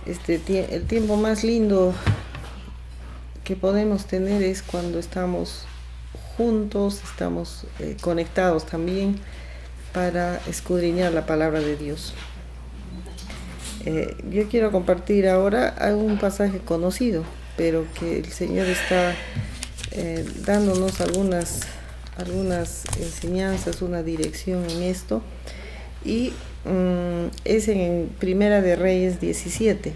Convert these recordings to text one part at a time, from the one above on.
el tiempo más lindo que podemos tener es cuando estamos juntos, estamos conectados también para escudriñar la palabra de Dios. Yo quiero compartir ahora un pasaje conocido, pero que el Señor está dándonos algunas enseñanzas, una dirección en esto, y es en Primera de Reyes 17.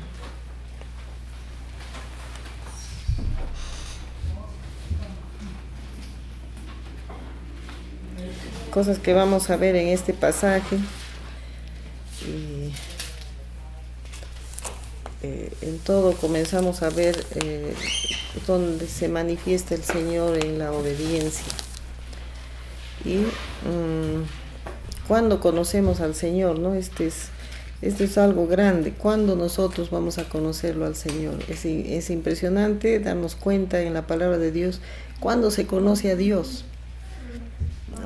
Cosas que vamos a ver en este pasaje. Y en todo comenzamos a ver donde se manifiesta el Señor en la obediencia. Y cuando conocemos al Señor, ¿no? Esto es algo grande. ¿Cuándo nosotros vamos a conocerlo al Señor? Es impresionante darnos cuenta en la palabra de Dios cuando se conoce a Dios.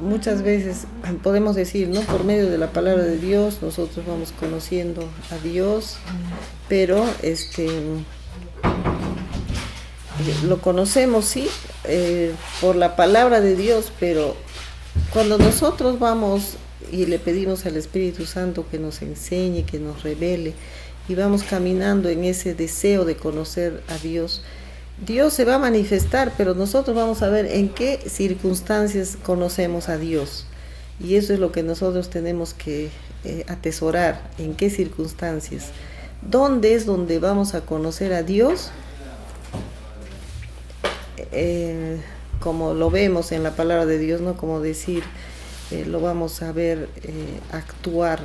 Muchas veces podemos decir, ¿no? Por medio de la palabra de Dios nosotros vamos conociendo a Dios, pero lo conocemos, sí, por la palabra de Dios, pero cuando nosotros vamos y le pedimos al Espíritu Santo que nos enseñe, que nos revele, y vamos caminando en ese deseo de conocer a Dios, Dios se va a manifestar, pero nosotros vamos a ver en qué circunstancias conocemos a Dios. Y eso es lo que nosotros tenemos que atesorar, en qué circunstancias. ¿Dónde es donde vamos a conocer a Dios? Como lo vemos en la palabra de Dios, ¿no? Como decir, lo vamos a ver actuar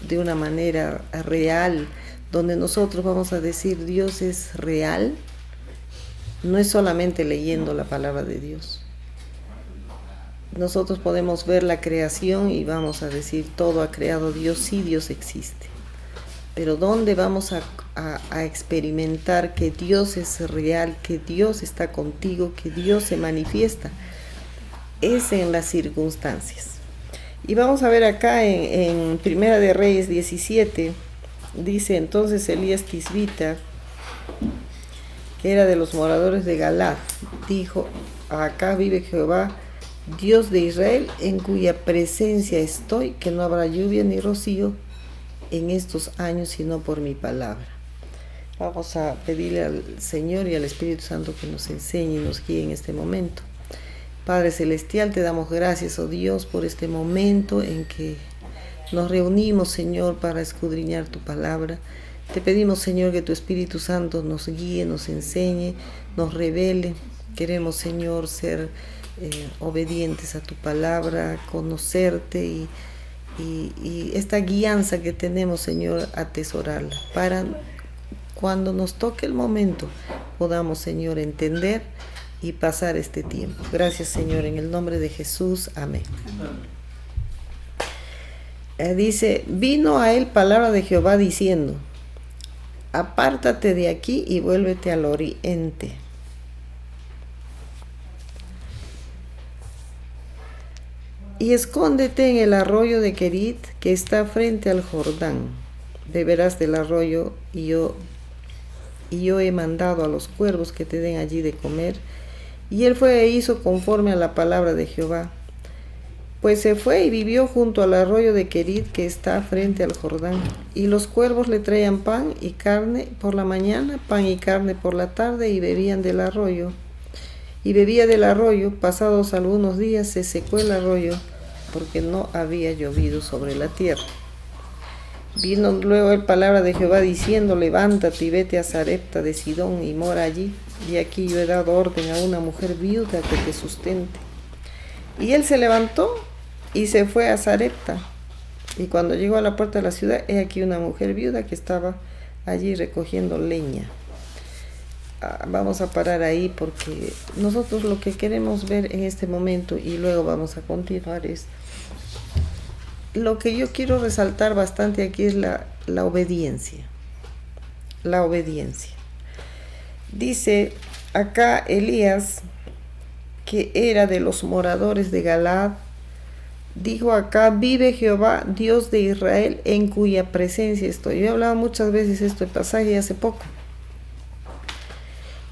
de una manera real, donde nosotros vamos a decir Dios es real. No es solamente leyendo la palabra de Dios. Nosotros podemos ver la creación y vamos a decir todo ha creado Dios, sí, Dios existe. Pero ¿dónde vamos a experimentar que Dios es real, que Dios está contigo, que Dios se manifiesta? Es en las circunstancias. Y vamos a ver acá en Primera de Reyes 17, dice entonces Elías Tisbita, que era de los moradores de Galad, dijo: acá vive Jehová, Dios de Israel, en cuya presencia estoy, que no habrá lluvia ni rocío en estos años, sino por mi palabra. Vamos a pedirle al Señor y al Espíritu Santo que nos enseñe y nos guíe en este momento. Padre Celestial, te damos gracias, oh Dios, por este momento en que nos reunimos, Señor, para escudriñar tu palabra. Te pedimos, Señor, que tu Espíritu Santo nos guíe, nos enseñe, nos revele. Queremos, Señor, ser obedientes a tu palabra, conocerte y esta guianza que tenemos, Señor, atesorarla. Para cuando nos toque el momento, podamos, Señor, entender y pasar este tiempo. Gracias, Señor, en el nombre de Jesús. Amén. Dice, vino a él palabra de Jehová diciendo: apártate de aquí y vuélvete al oriente. Y escóndete en el arroyo de Querit, que está frente al Jordán. Beberás del arroyo, y yo he mandado a los cuervos que te den allí de comer. Y él fue e hizo conforme a la palabra de Jehová. Pues se fue y vivió junto al arroyo de Querit, que está frente al Jordán. Y los cuervos le traían pan y carne por la mañana, pan y carne por la tarde, y bebían del arroyo. Y bebía del arroyo. Pasados algunos días se secó el arroyo, porque no había llovido sobre la tierra. Vino luego el palabra de Jehová diciendo: levántate y vete a Sarepta de Sidón y mora allí. Y aquí yo he dado orden a una mujer viuda que te sustente. Y él se levantó y se fue a Sarepta. Y cuando llegó a la puerta de la ciudad, he aquí una mujer viuda que estaba allí recogiendo leña. Vamos a parar ahí porque nosotros lo que queremos ver en este momento, y luego vamos a continuar, es lo que yo quiero resaltar bastante aquí es la obediencia. La obediencia. Dice acá Elías, que era de los moradores de Galad, dijo acá, vive Jehová, Dios de Israel, en cuya presencia estoy. Yo he hablado muchas veces este pasaje hace poco.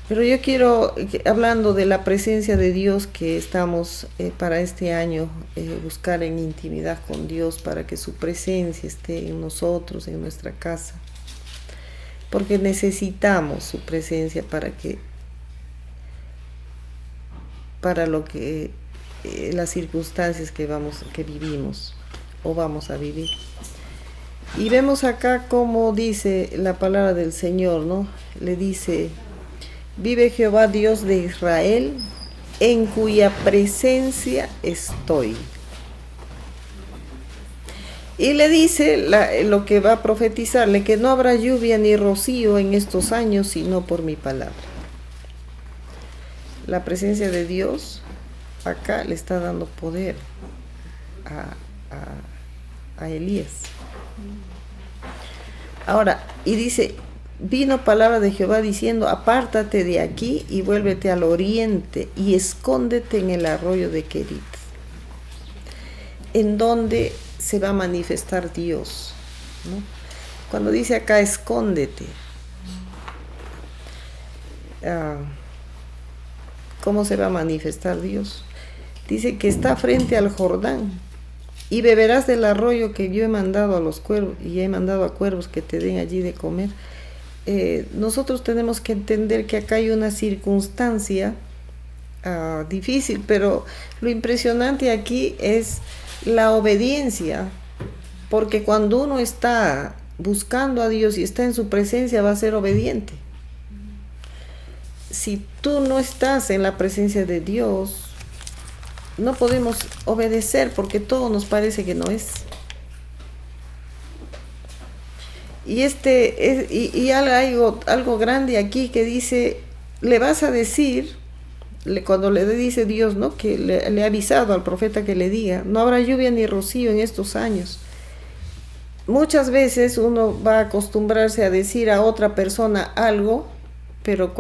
Pero yo quiero, hablando de la presencia de Dios que estamos para este año, buscar en intimidad con Dios para que su presencia esté en nosotros, en nuestra casa. Porque necesitamos su presencia para lo que las circunstancias que vivimos o vamos a vivir. Y vemos acá como dice la palabra del Señor, ¿no? Le dice: vive Jehová Dios de Israel, en cuya presencia estoy. Y le dice lo que va a profetizarle, que no habrá lluvia ni rocío en estos años, sino por mi palabra. La presencia de Dios acá le está dando poder a Elías. Ahora, y dice: vino palabra de Jehová diciendo, apártate de aquí y vuélvete al oriente y escóndete en el arroyo de Querit, en donde se va a manifestar Dios, ¿no? Cuando dice acá escóndete, ¿cómo se va a manifestar Dios? Dice que está frente al Jordán, y beberás del arroyo que yo he mandado a los cuervos, y he mandado a cuervos que te den allí de comer. Nosotros tenemos que entender que acá hay una circunstancia difícil, pero lo impresionante aquí es la obediencia, porque cuando uno está buscando a Dios y está en su presencia, va a ser obediente. Si tú no estás en la presencia de Dios, no podemos obedecer porque todo nos parece que no es. Y hay algo grande aquí que dice, le vas a decir, cuando le dice Dios, ¿no?, que le ha avisado al profeta que le diga, no habrá lluvia ni rocío en estos años. Muchas veces uno va a acostumbrarse a decir a otra persona algo, pero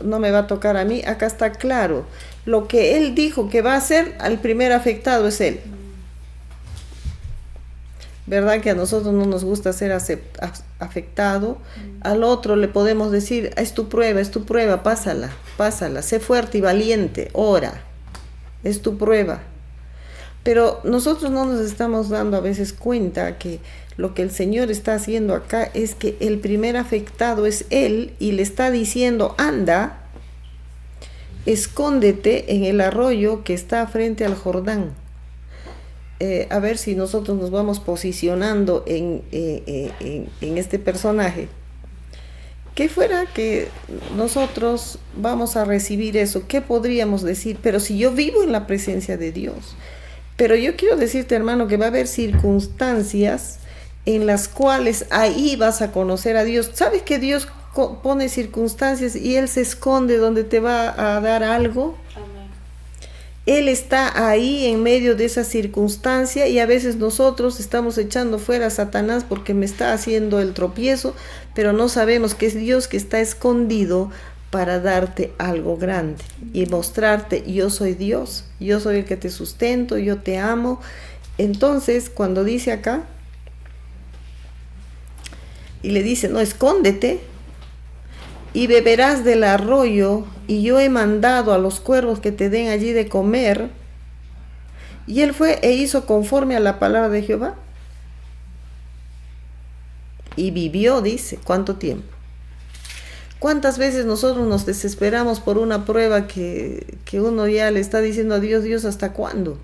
no me va a tocar a mí. Acá está claro, lo que él dijo que va a hacer, al primer afectado es él. ¿Verdad que a nosotros no nos gusta ser afectado? Al otro le podemos decir, es tu prueba, pásala, sé fuerte y valiente, ora, es tu prueba. Pero nosotros no nos estamos dando a veces cuenta que lo que el Señor está haciendo acá es que el primer afectado es Él, y le está diciendo, anda, escóndete en el arroyo que está frente al Jordán. A ver si nosotros nos vamos posicionando en este personaje. ¿Qué fuera que nosotros vamos a recibir eso? ¿Qué podríamos decir? Pero si yo vivo en la presencia de Dios. Pero yo quiero decirte, hermano, que va a haber circunstancias en las cuales ahí vas a conocer a Dios. ¿Sabes que Dios pone circunstancias y Él se esconde donde te va a dar algo? Él está ahí en medio de esa circunstancia, y a veces nosotros estamos echando fuera a Satanás porque me está haciendo el tropiezo, pero no sabemos que es Dios que está escondido para darte algo grande y mostrarte, yo soy Dios, yo soy el que te sustento, yo te amo. Entonces, cuando dice acá, y le dice, no, escóndete, y beberás del arroyo, y yo he mandado a los cuervos que te den allí de comer. Y él fue e hizo conforme a la palabra de Jehová. Y vivió, dice, ¿cuánto tiempo? ¿Cuántas veces nosotros nos desesperamos por una prueba que uno ya le está diciendo a Dios, Dios, ¿hasta cuándo?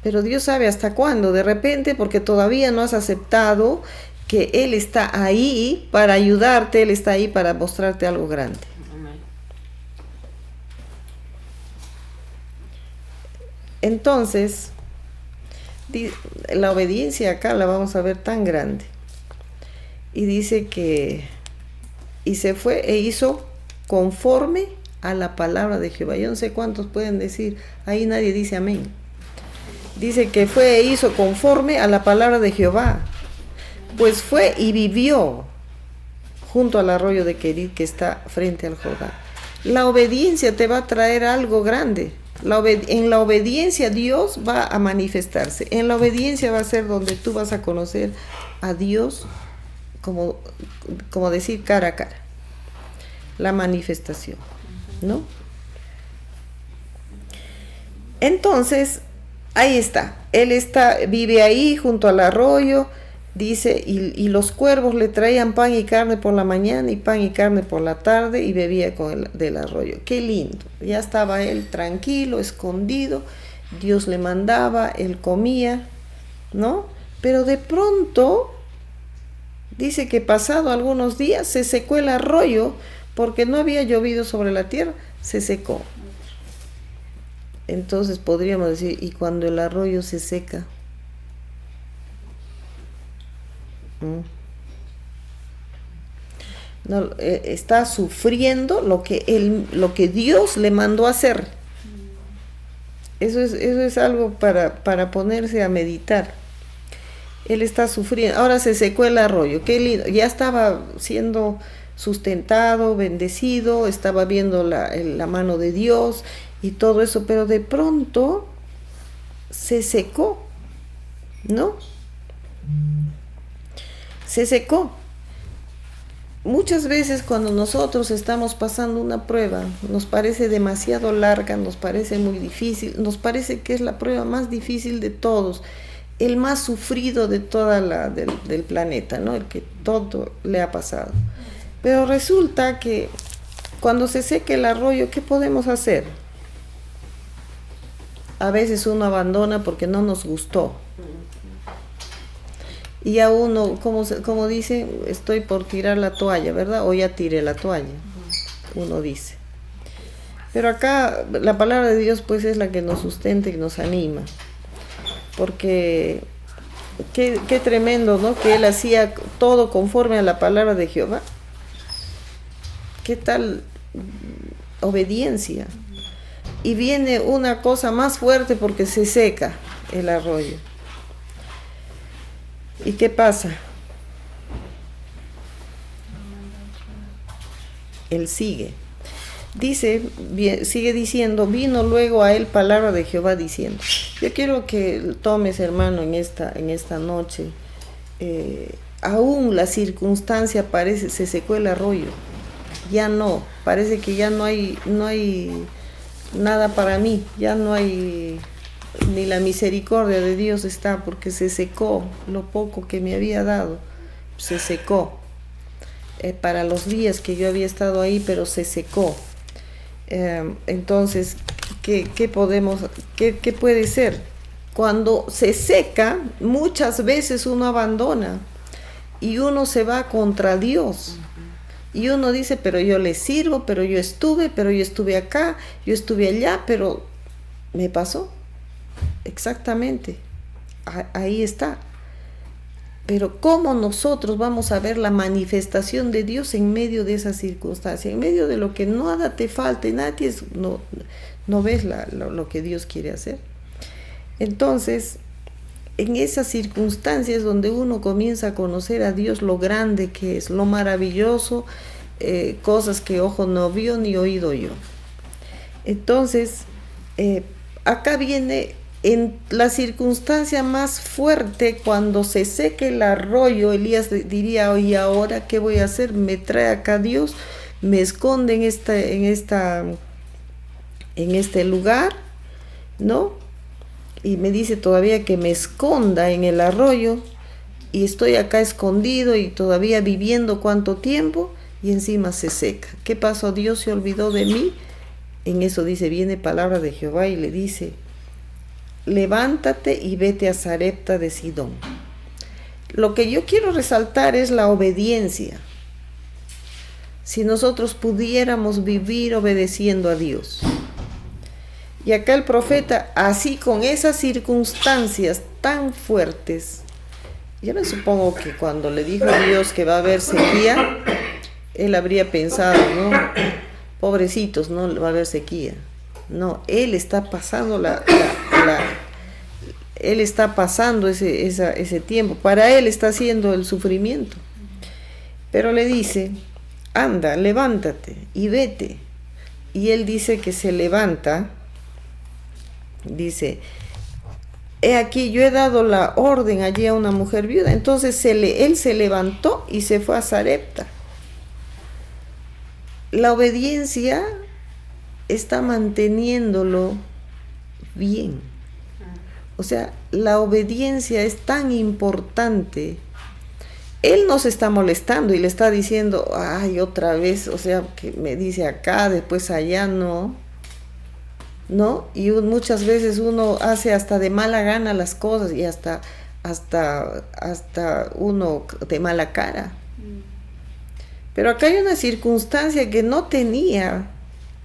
Pero Dios sabe hasta cuándo. De repente, porque todavía no has aceptado que Él está ahí para ayudarte, Él está ahí para mostrarte algo grande. Entonces, la obediencia acá la vamos a ver tan grande. Y dice que, y se fue e hizo conforme a la palabra de Jehová. Yo no sé cuántos pueden decir, ahí nadie dice amén. Dice que fue e hizo conforme a la palabra de Jehová. Pues fue y vivió junto al arroyo de Querit que está frente al Jordán. La obediencia te va a traer algo grande. En la obediencia Dios va a manifestarse. En la obediencia va a ser donde tú vas a conocer a Dios, como decir, cara a cara. La manifestación, ¿no? Entonces, ahí está. Él vive ahí junto al arroyo, dice, y los cuervos le traían pan y carne por la mañana y pan y carne por la tarde y bebía del arroyo. Qué lindo. Ya estaba él tranquilo, escondido. Dios le mandaba, él comía, ¿no? Pero de pronto, dice que pasado algunos días se secó el arroyo porque no había llovido sobre la tierra, se secó. Entonces podríamos decir, ¿y cuando el arroyo se seca? No, está sufriendo lo que Dios le mandó a hacer. Eso es algo para ponerse a meditar. Él está sufriendo. Ahora se secó el arroyo. Qué lindo. Ya estaba siendo sustentado, bendecido, estaba viendo la mano de Dios y todo eso, pero de pronto se secó, ¿no? Se secó. Muchas veces cuando nosotros estamos pasando una prueba, nos parece demasiado larga, nos parece muy difícil, nos parece que es la prueba más difícil de todos, el más sufrido de del planeta, ¿no? El que todo le ha pasado. Pero resulta que cuando se seca el arroyo, ¿qué podemos hacer? A veces uno abandona porque no nos gustó. Y a uno, como dice, estoy por tirar la toalla, ¿verdad? O ya tiré la toalla, uno dice. Pero acá la palabra de Dios pues es la que nos sustenta y nos anima. Porque qué tremendo, ¿no? Que él hacía todo conforme a la palabra de Jehová. ¿Qué tal obediencia? Y viene una cosa más fuerte porque se seca el arroyo. ¿Y qué pasa? Él sigue. Sigue diciendo, vino luego a él palabra de Jehová diciendo. Yo quiero que tomes, hermano, en esta noche, aún la circunstancia parece, se secó el arroyo. Ya no, parece que ya no hay nada para mí, ya no hay, ni la misericordia de Dios está, porque se secó lo poco que me había dado, se secó. Para los días que yo había estado ahí, pero se secó. Entonces, ¿qué puede ser? Cuando se seca, muchas veces uno abandona y uno se va contra Dios. Y uno dice, pero yo le sirvo, pero yo estuve acá, yo estuve allá, pero me pasó. Exactamente. Ahí está. Pero ¿cómo nosotros vamos a ver la manifestación de Dios en medio de esa circunstancia? En medio de lo que nada te falta y no ves lo que Dios quiere hacer. Entonces, en esas circunstancias donde uno comienza a conocer a Dios, lo grande que es, lo maravilloso, cosas que ojo no vio ni oído yo. Entonces, acá viene en la circunstancia más fuerte, cuando se seque el arroyo, Elías diría, oye, ahora ¿qué voy a hacer? Me trae acá Dios, me esconde en este lugar, ¿no? Y me dice todavía que me esconda en el arroyo y estoy acá escondido y todavía viviendo cuánto tiempo, y encima se seca. ¿Qué pasó? Dios se olvidó de mí. En eso dice, viene palabra de Jehová y le dice, levántate y vete a Sarepta de Sidón. Lo que yo quiero resaltar es la obediencia. Si nosotros pudiéramos vivir obedeciendo a Dios. Y acá el profeta, así con esas circunstancias tan fuertes, yo me supongo que cuando le dijo a Dios que va a haber sequía, él habría pensado, ¿no? Pobrecitos, no va a haber sequía. No, él está pasando él está pasando ese tiempo. Para él está haciendo el sufrimiento. Pero le dice, anda, levántate y vete. Y él dice que se levanta Dice, he aquí, yo he dado la orden allí a una mujer viuda. Entonces él se levantó y se fue a Sarepta. La obediencia está manteniéndolo bien. O sea, la obediencia es tan importante. Él no se está molestando y le está diciendo, ay, otra vez, o sea, que me dice acá, después allá, no. ¿No? Y muchas veces uno hace hasta de mala gana las cosas y hasta uno de mala cara. Pero acá hay una circunstancia que no tenía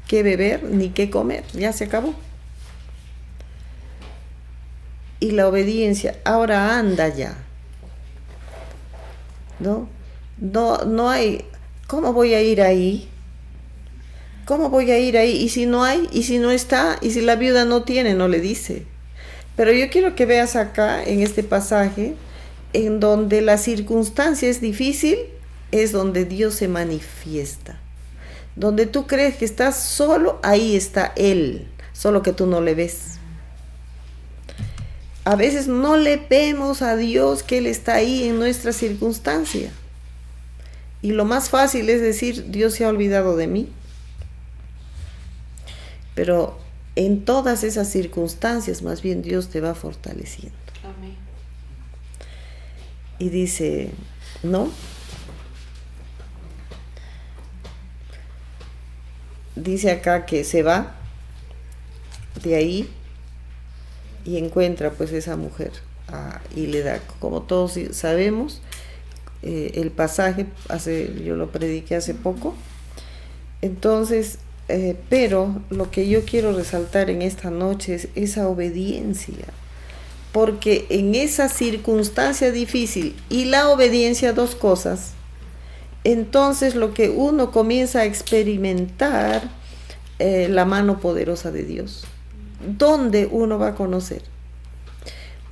que beber ni que comer, ya se acabó. Y la obediencia, ahora anda ya. No hay, ¿cómo voy a ir ahí? ¿Cómo voy a ir ahí? ¿Y si no hay? ¿Y si no está? ¿Y si la viuda no tiene? No le dice. Pero yo quiero que veas acá, en este pasaje, en donde la circunstancia es difícil, es donde Dios se manifiesta. Donde tú crees que estás solo, ahí está Él, solo que tú no le ves. A veces no le vemos a Dios que Él está ahí en nuestra circunstancia. Y lo más fácil es decir, Dios se ha olvidado de mí. Pero en todas esas circunstancias, más bien Dios te va fortaleciendo. Amén. Y dice, ¿no? Dice acá que se va de ahí y encuentra pues esa mujer y le da, como todos sabemos, el pasaje, yo lo prediqué hace poco. Entonces, pero lo que yo quiero resaltar en esta noche es esa obediencia, porque en esa circunstancia difícil y la obediencia, dos cosas, entonces lo que uno comienza a experimentar, la mano poderosa de Dios. ¿Dónde uno va a conocer?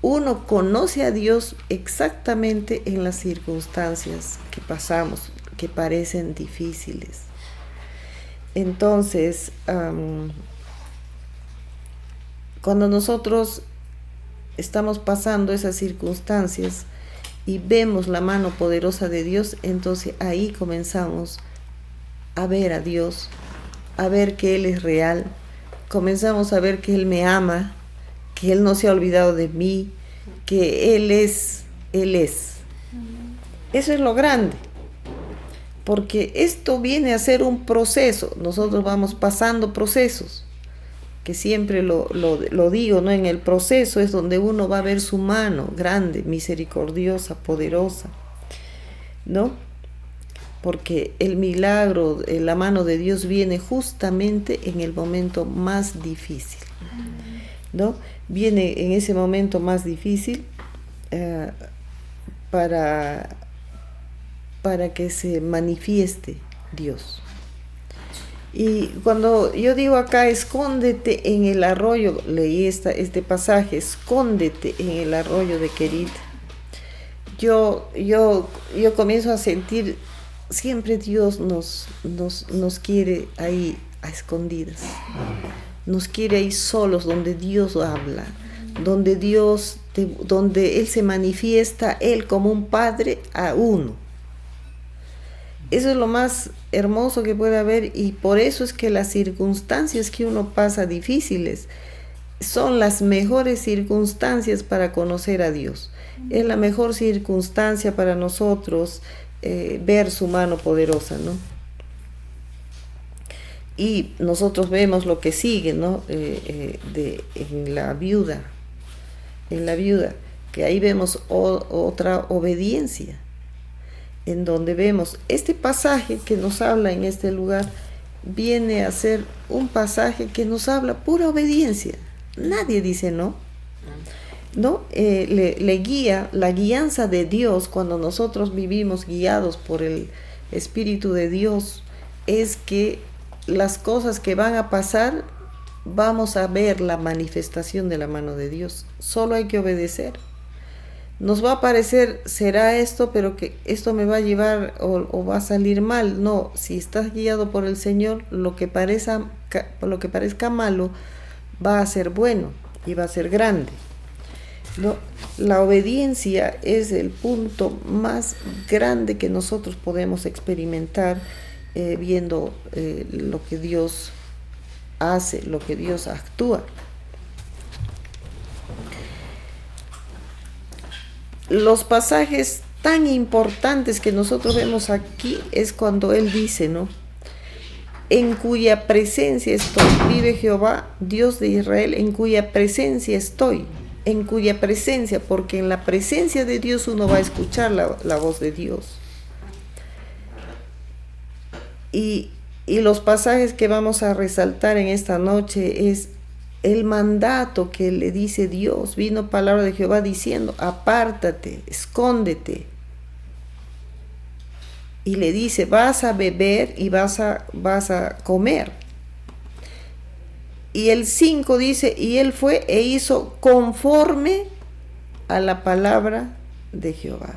Uno conoce a Dios exactamente en las circunstancias que pasamos, que parecen difíciles. Entonces, cuando nosotros estamos pasando esas circunstancias y vemos la mano poderosa de Dios, entonces ahí comenzamos a ver a Dios, a ver que Él es real, comenzamos a ver que Él me ama, que Él no se ha olvidado de mí, que Él es. Eso es lo grande. Porque esto viene a ser un proceso. Nosotros vamos pasando procesos, que siempre lo digo, ¿no? En el proceso es donde uno va a ver su mano grande, misericordiosa, poderosa, ¿no? Porque el milagro, la mano de Dios viene justamente en el momento más difícil, ¿no? Viene en ese momento más difícil para que se manifieste Dios. Y cuando yo digo acá, escóndete en el arroyo, leí este pasaje, escóndete en el arroyo de Querit. Yo comienzo a sentir, siempre Dios nos quiere ahí a escondidas. Nos quiere ahí solos, donde Dios habla, donde Él se manifiesta, Él como un padre a uno. Eso es lo más hermoso que puede haber, y por eso es que las circunstancias que uno pasa difíciles son las mejores circunstancias para conocer a Dios. Es la mejor circunstancia para nosotros ver su mano poderosa, ¿no? Y nosotros vemos lo que sigue, ¿no? En la viuda, que ahí vemos otra obediencia, en donde vemos este pasaje que nos habla en este lugar, viene a ser un pasaje que nos habla pura obediencia. Nadie dice no. ¿No? Le guía, la guianza de Dios, cuando nosotros vivimos guiados por el Espíritu de Dios, es que las cosas que van a pasar, vamos a ver la manifestación de la mano de Dios. Solo hay que obedecer. Nos va a parecer, será esto, pero que esto me va a llevar o va a salir mal. No, si estás guiado por el Señor, lo que parezca malo va a ser bueno. y va a ser grande. ¿No? La obediencia es el punto más grande que nosotros podemos experimentar viendo lo que Dios hace, lo que Dios actúa. Los pasajes tan importantes que nosotros vemos aquí es cuando Él dice, ¿no? En cuya presencia estoy, vive Jehová, Dios de Israel, en cuya presencia estoy, en cuya presencia, porque en la presencia de Dios uno va a escuchar la voz de Dios. Y los pasajes que vamos a resaltar en esta noche es el mandato que le dice Dios. Vino palabra de Jehová diciendo, apártate, escóndete. Y le dice, vas a beber y vas a comer. Y el 5 dice, y él fue e hizo conforme a la palabra de Jehová.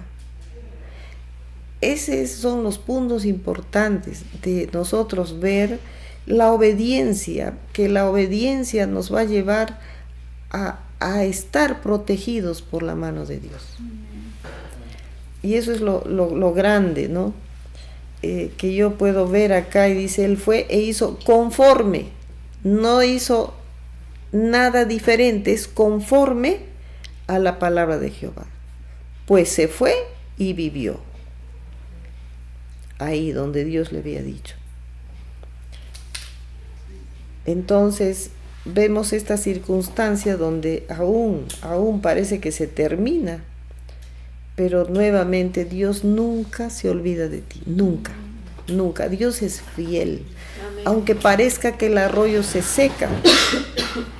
Esos son los puntos importantes de nosotros ver la obediencia, que la obediencia nos va a llevar a estar protegidos por la mano de Dios. Y eso es lo grande, ¿no? Que yo puedo ver acá, y dice, él fue e hizo conforme, no hizo nada diferente, es conforme a la palabra de Jehová. Pues se fue y vivió ahí donde Dios le había dicho. Entonces vemos esta circunstancia donde aún parece que se termina, pero nuevamente Dios nunca se olvida de ti, nunca, nunca. Dios es fiel. Amén. Aunque parezca que el arroyo se seca,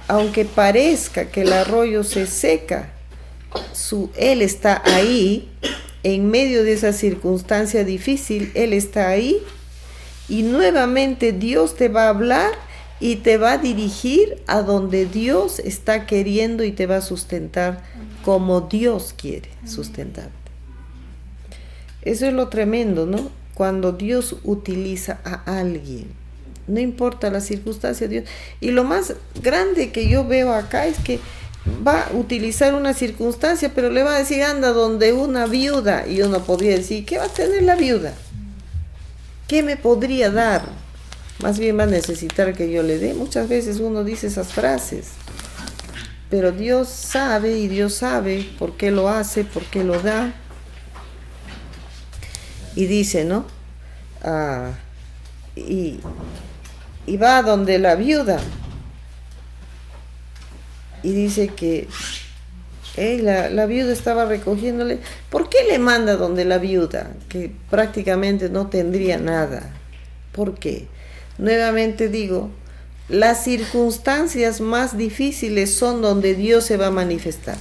aunque parezca que el arroyo se seca, Él está ahí, en medio de esa circunstancia difícil, Él está ahí, y nuevamente Dios te va a hablar y te va a dirigir a donde Dios está queriendo y te va a sustentar como Dios quiere sustentarte. Eso es lo tremendo, ¿no? Cuando Dios utiliza a alguien, no importa la circunstancia de Dios. Y lo más grande que yo veo acá es que va a utilizar una circunstancia, pero le va a decir, anda donde una viuda. Y uno podría decir, ¿qué va a tener la viuda? ¿Qué me podría dar? Más bien va a necesitar que yo le dé. Muchas veces uno dice esas frases, pero Dios sabe, y Dios sabe por qué lo hace, por qué lo da. Y dice, ¿no? Y va donde la viuda. Y dice que la viuda estaba recogiéndole. ¿Por qué le manda donde la viuda? Que prácticamente no tendría nada. ¿Por qué? Nuevamente digo, las circunstancias más difíciles son donde Dios se va a manifestar.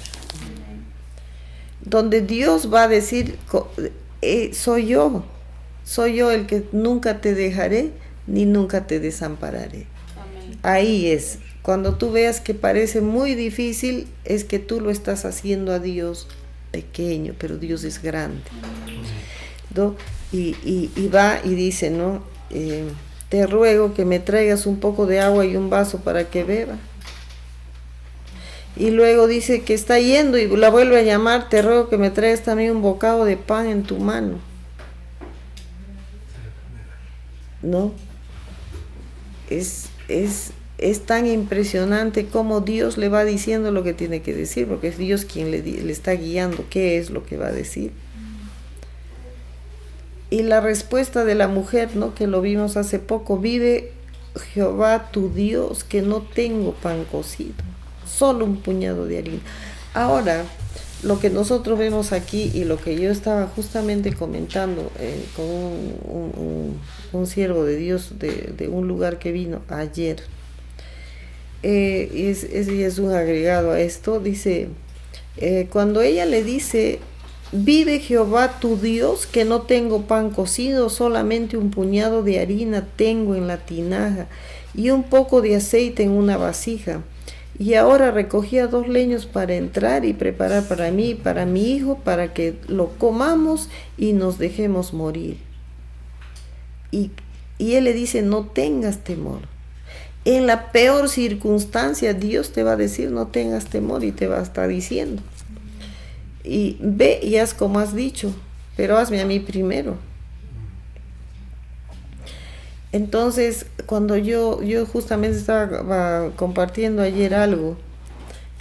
Donde Dios va a decir, soy yo el que nunca te dejaré ni nunca te desampararé. Amén. Ahí es, cuando tú veas que parece muy difícil, es que tú lo estás haciendo a Dios pequeño, pero Dios es grande, ¿no? Y va y dice, ¿no? Te ruego que me traigas un poco de agua y un vaso para que beba. Y luego dice que está yendo y la vuelve a llamar, te ruego que me traigas también un bocado de pan en tu mano. ¿No? Es tan impresionante cómo Dios le va diciendo lo que tiene que decir, porque es Dios quien le está guiando qué es lo que va a decir. Y la respuesta de la mujer, ¿no? Que lo vimos hace poco, vive Jehová tu Dios, que no tengo pan cocido, solo un puñado de harina. Ahora, lo que nosotros vemos aquí y lo que yo estaba justamente comentando con un siervo de Dios de un lugar que vino ayer, es un agregado a esto, dice, cuando ella le dice, vive Jehová tu Dios, que no tengo pan cocido, solamente un puñado de harina tengo en la tinaja y un poco de aceite en una vasija. Y ahora recogía 2 leños para entrar y preparar para mí y para mi hijo, para que lo comamos y nos dejemos morir. Y él le dice, no tengas temor. En la peor circunstancia Dios te va a decir no tengas temor y te va a estar diciendo. Y ve y haz como has dicho, pero hazme a mí primero. Entonces, cuando yo justamente estaba compartiendo ayer algo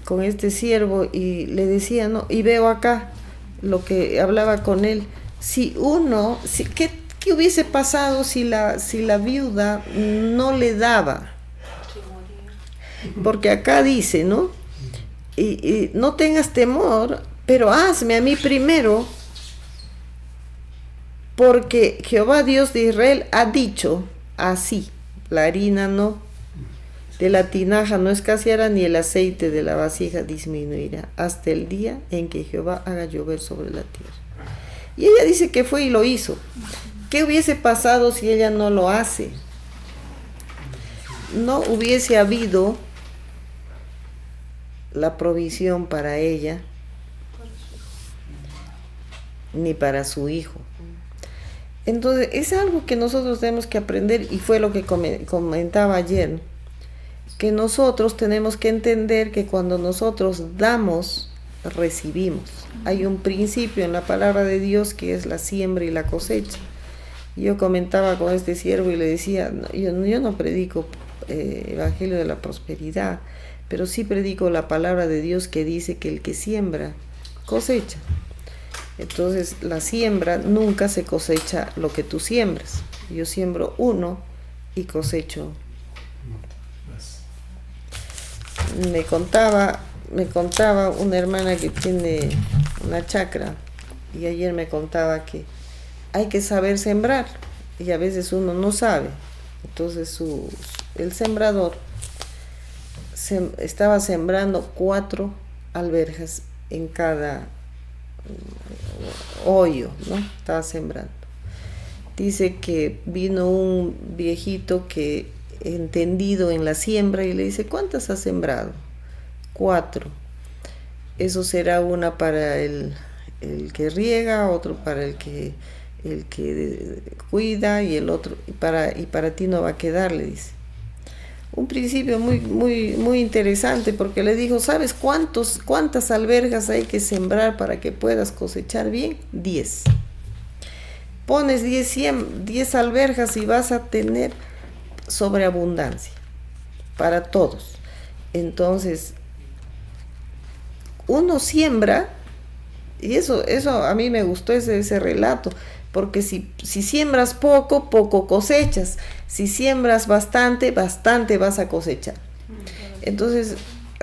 con este siervo y le decía, no, y veo acá lo que hablaba con él, ¿qué hubiese pasado si la viuda no le daba? Porque acá dice, ¿no? Y no tengas temor, pero hazme a mí primero, porque Jehová Dios de Israel ha dicho así, la harina no, de la tinaja no escaseará, ni el aceite de la vasija disminuirá, hasta el día en que Jehová haga llover sobre la tierra. Y ella dice que fue y lo hizo. ¿Qué hubiese pasado si ella no lo hace? No hubiese habido la provisión para ella, ni para su hijo. Entonces es algo que nosotros tenemos que aprender, y fue lo que comentaba ayer, que nosotros tenemos que entender que cuando nosotros damos, recibimos. Hay un principio en la palabra de Dios que es la siembra y la cosecha. Yo comentaba con este siervo y le decía, yo no predico evangelio de la prosperidad, pero sí predico la palabra de Dios que dice que el que siembra, cosecha. Entonces la siembra nunca se cosecha lo que tú siembras. Yo siembro uno y cosecho. Me contaba una hermana que tiene una chacra, y ayer me contaba que hay que saber sembrar, y a veces uno no sabe. Entonces el sembrador estaba sembrando 4 alberjas en cada hoyo, ¿no? Estaba sembrando. Dice que vino un viejito que entendido en la siembra y le dice, ¿cuántas has sembrado? 4. Eso será una para el que riega, otro para el que cuida, y el otro y para ti no va a quedar, le dice. Un principio muy interesante, porque le dijo, ¿sabes cuántas alberjas hay que sembrar para que puedas cosechar bien? 10. Pones 10 alberjas y vas a tener sobreabundancia para todos. Entonces, uno siembra, y eso a mí me gustó ese relato, porque si siembras poco cosechas. Si siembras bastante vas a cosechar. Entonces,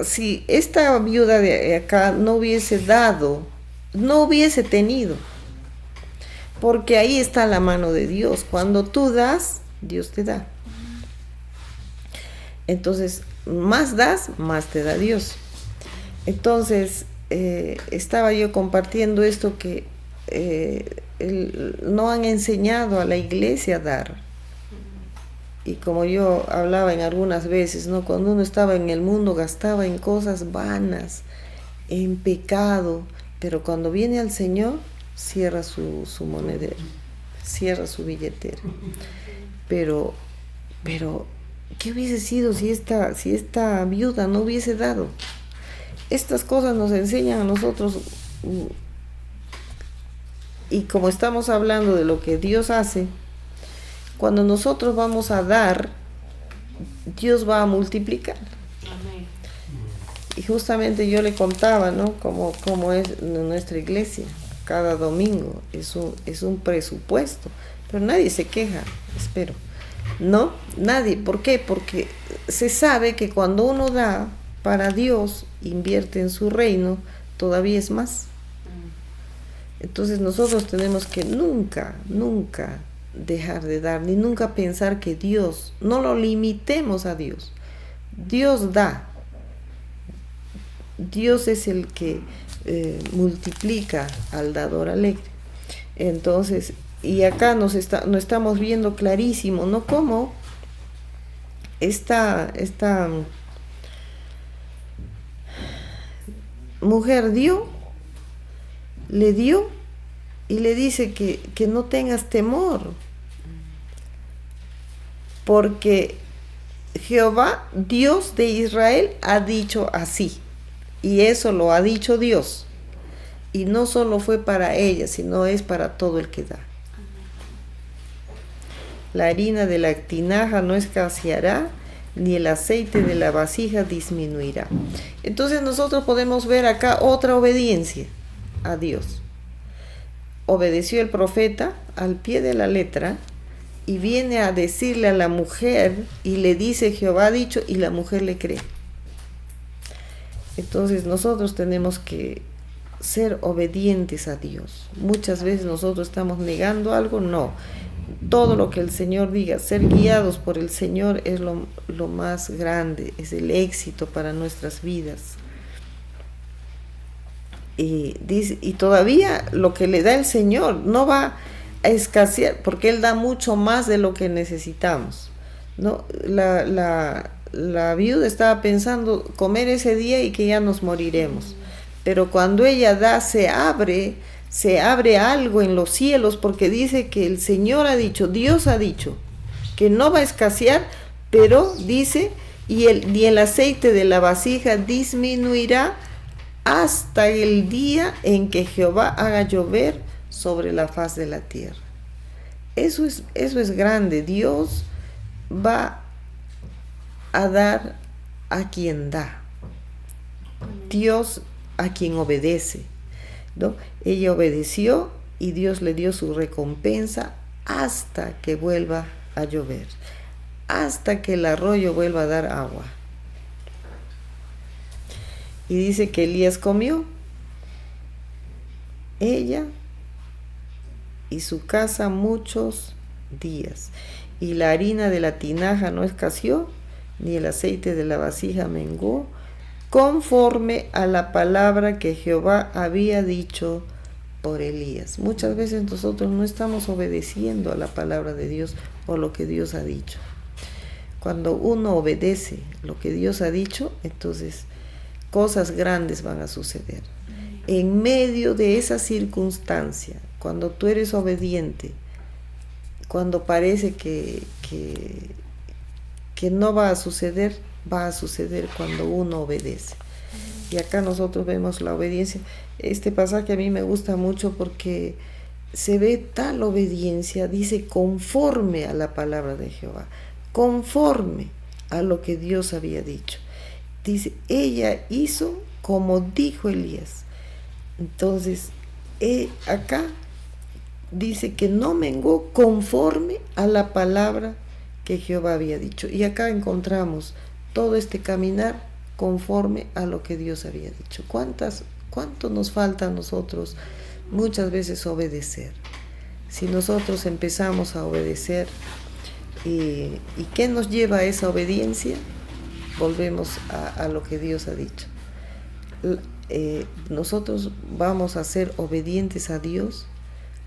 si esta viuda de acá no hubiese dado, no hubiese tenido, porque ahí está la mano de Dios. Cuando tú das, Dios te da. Entonces, más das, más te da Dios. Entonces, estaba yo compartiendo esto, que no han enseñado a la iglesia a dar. Y como yo hablaba en algunas veces, ¿no? Cuando uno estaba en el mundo gastaba en cosas vanas, en pecado, pero cuando viene al Señor cierra su monedero, cierra su billetera. Pero ¿qué hubiese sido si esta viuda no hubiese dado? Estas cosas nos enseñan a nosotros, y como estamos hablando de lo que Dios hace, cuando nosotros vamos a dar, Dios va a multiplicar. Amén. Y justamente yo le contaba, ¿no? Cómo es nuestra iglesia. Cada domingo es un presupuesto, pero nadie se queja, espero. ¿No? Nadie. ¿Por qué? Porque se sabe que cuando uno da para Dios, invierte en su reino, todavía es más. Entonces nosotros tenemos que nunca dejar de dar, ni nunca pensar que Dios, no lo limitemos a Dios. Dios da. Dios es el que multiplica al dador alegre. Entonces, y acá nos estamos viendo clarísimo, ¿no? Cómo esta mujer le dio y le dice que no tengas temor, porque Jehová, Dios de Israel, ha dicho así. Y eso lo ha dicho Dios. Y no solo fue para ella, sino es para todo el que da. La harina de la tinaja no escaseará, ni el aceite de la vasija disminuirá. Entonces nosotros podemos ver acá otra obediencia a Dios. Obedeció el profeta al pie de la letra y viene a decirle a la mujer y le dice Jehová ha dicho, y la mujer le cree. Entonces nosotros tenemos que ser obedientes a Dios. Muchas veces nosotros estamos negando algo, no. Todo lo que el Señor diga, ser guiados por el Señor es lo más grande, es el éxito para nuestras vidas. Y todavía lo que le da el Señor no va a escasear, porque Él da mucho más de lo que necesitamos, ¿no? La viuda estaba pensando comer ese día y que ya nos moriremos, pero cuando ella da, se abre algo en los cielos, porque dice que el Señor ha dicho, Dios ha dicho, que no va a escasear, pero dice, y el aceite de la vasija disminuirá hasta el día en que Jehová haga llover sobre la faz de la tierra. Eso es grande. Dios va a dar a quien da. Dios a quien obedece, ¿no? Ella obedeció y Dios le dio su recompensa hasta que vuelva a llover, hasta que el arroyo vuelva a dar agua. Y dice que Elías comió, ella y su casa muchos días, y la harina de la tinaja no escaseó, ni el aceite de la vasija menguó, conforme a la palabra que Jehová había dicho por Elías. Muchas veces nosotros no estamos obedeciendo a la palabra de Dios o lo que Dios ha dicho. Cuando uno obedece lo que Dios ha dicho, entonces cosas grandes van a suceder. En medio de esa circunstancia, cuando tú eres obediente, cuando parece que no va a suceder cuando uno obedece. Y acá nosotros vemos la obediencia. Este pasaje a mí me gusta mucho porque se ve tal obediencia, dice conforme a la palabra de Jehová, conforme a lo que Dios había dicho. Dice, ella hizo como dijo Elías. Entonces, acá dice que no menguó conforme a la palabra que Jehová había dicho. Y acá encontramos todo este caminar conforme a lo que Dios había dicho. ¿Cuánto nos falta a nosotros muchas veces obedecer? Si nosotros empezamos a obedecer, ¿y qué nos lleva a esa obediencia? Volvemos a lo que Dios ha dicho. Nosotros vamos a ser obedientes a Dios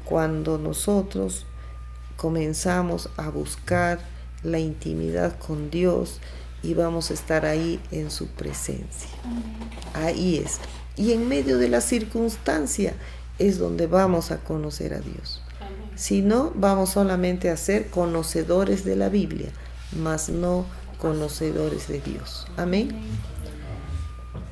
cuando nosotros comenzamos a buscar la intimidad con Dios y vamos a estar ahí en su presencia. Ahí es. Y en medio de la circunstancia es donde vamos a conocer a Dios. Si no, vamos solamente a ser conocedores de la Biblia, mas no conocedores de Dios. Amén.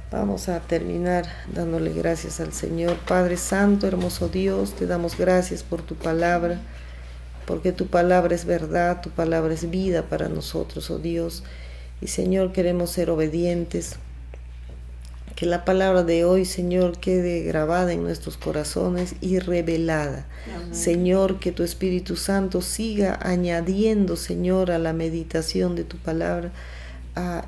Vamos a terminar dándole gracias al Señor. Padre Santo, hermoso Dios, te damos gracias por tu palabra, porque tu palabra es verdad, tu palabra es vida para nosotros, oh Dios. Y Señor, queremos ser obedientes. Que la palabra de hoy, Señor, quede grabada en nuestros corazones y revelada. Amén. Señor, que tu Espíritu Santo siga añadiendo, Señor, a la meditación de tu palabra,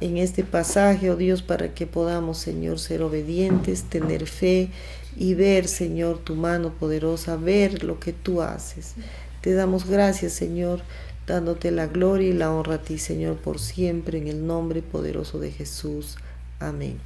en este pasaje, oh Dios, para que podamos, Señor, ser obedientes, tener fe y ver, Señor, tu mano poderosa, ver lo que tú haces. Te damos gracias, Señor, dándote la gloria y la honra a ti, Señor, por siempre, en el nombre poderoso de Jesús. Amén.